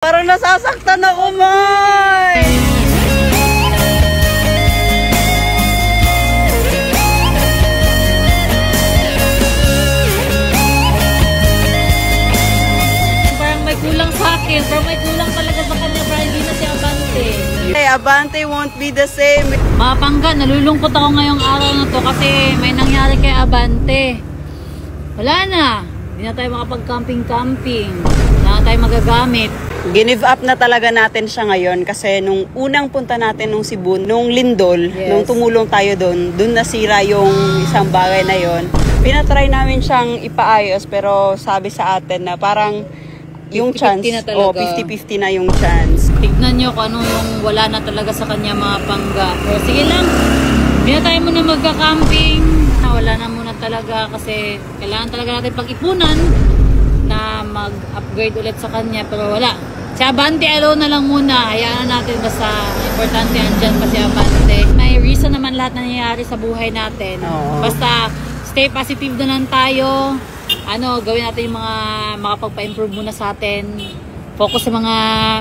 Parang nasasaktan ako, May! Parang may kulang sa akin. Parang may kulang talaga sa kanya. Parang hindi na si Abante. Hey, Abante won't be the same. Mga pangga, nalulungkot ako ngayong araw na to kasi may nangyari kay Abante. Wala na. Hindi na tayo makapag-camping-camping. Wala na tayo magagamit. Give up na talaga natin siya ngayon kasi nung unang punta natin nung Cebu, nung Lindol, Yes. nung tumulong tayo doon nasira yung isang bagay na yon. Pinatry namin siyang ipaayos pero sabi sa atin na parang yung 50-50 chance, na talaga. 50-50 na yung chance. Tignan nyo kung ano yung wala na talaga sa kanya mga pangga. Pero sige lang, hindi na tayo muna magka-camping. Wala na muna talaga kasi kailangan talaga natin pag-ipunan na mag-upgrade ulit sa kanya. Pero wala. Si Abante alone na lang muna. Hayaan natin basta importante andyan pa si Abante. May reason naman lahat na nangyayari sa buhay natin. Oo. Basta stay positive na lang tayo. Gawin natin yung mga makapagpa-improve muna sa atin. Focus sa mga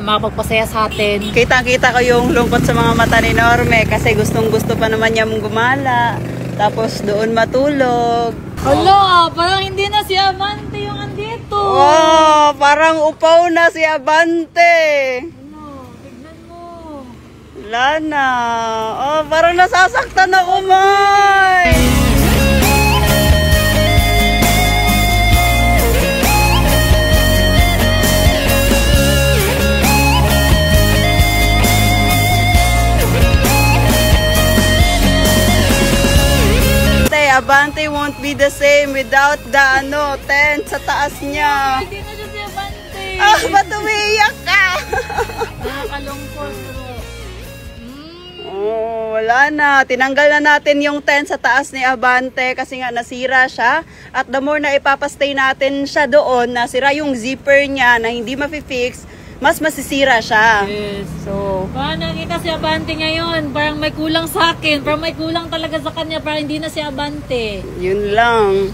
makapagpasaya sa atin. Kita-kita ko yung lungkot sa mga mata ni Norme kasi gustong-gusto pa naman niya mong gumala. Tapos doon matulog. Hala, parang hindi na si Abante yung andito. Oh, parang upaw na si Abante. Tignan mo. Wala na. Oh, parang nasasaktan ako, May. Abante won't be the same without the tent sa taas niya. Hindi na siya si Abante. Ah, ba't umiiyak ka? Nakakalungkot. Oh, wala na. Tinanggal na natin yung tent sa taas ni Abante kasi nga nasira siya. At the more na ipapastay natin siya doon, nasira yung zipper niya na hindi mafi-fix, mas masisira siya. Yes. So, Parang nakita si Abante ngayon. Parang may kulang sa akin. Parang may kulang talaga sa kanya. Parang hindi na si Abante. yun lang.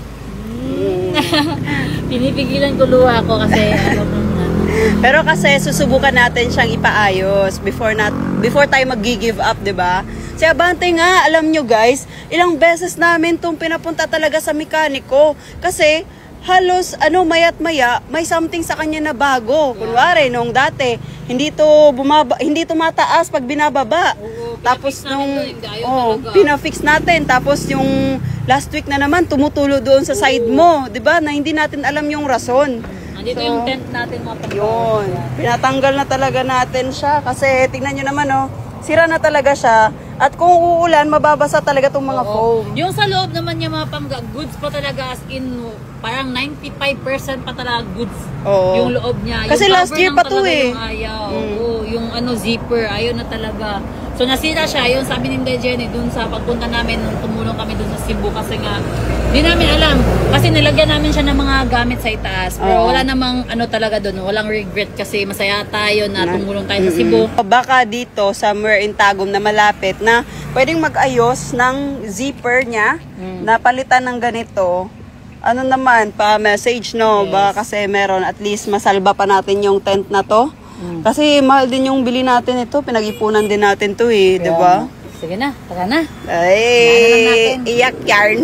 Pinipigilan ko luha ko kasi Pero kasi susubukan natin siyang ipaayos before tayo mag-give up, 'di ba? Si Abante nga, alam nyo guys, ilang beses namin tong pinapunta talaga sa mekaniko kasi halos mayat maya may something sa kanya na bago. Kunwari nung dati, hindi tumataas pag binababa. Oo, Tapos pinafix namin nung doon, hindi ayaw talaga. pinafix natin tapos yung last week na naman tumutulo doon sa side mo, 'di ba? Na hindi natin alam yung rason. Andito So, yung tent natin mga pangga. Yun. Pinatanggal na talaga natin siya kasi tingnan nyo naman sira na talaga siya. At kung uulan, mababasa talaga tong mga foam. Yung sa loob naman niya mga pangga, goods pa talaga as in parang 95% pa talaga goods. Oo. Yung loob niya. Kasi yung last cover year lang pa to talaga eh. Yung ayaw. Oo, yung zipper, ayaw na talaga. So nasira siya, yung sabi ni Jenny dun sa pagpunta namin nung tumulong kami dun sa Cebu kasi nga hindi namin alam. Kasi nilagyan namin siya ng mga gamit sa itaas. Pero wala namang talaga dun. Walang regret kasi masaya tayo na tumulong tayo sa Cebu. Baka dito, somewhere in Tagum na malapit na pwedeng mag-ayos ng zipper niya na palitan ng ganito. Naman, pa-message baka kasi meron at least masalba pa natin yung tent na to. Kasi mahal din yung bili natin ito, pinag-ipunan din natin to di ba? Sige na, tara na. Ay, natin. iyak yarn.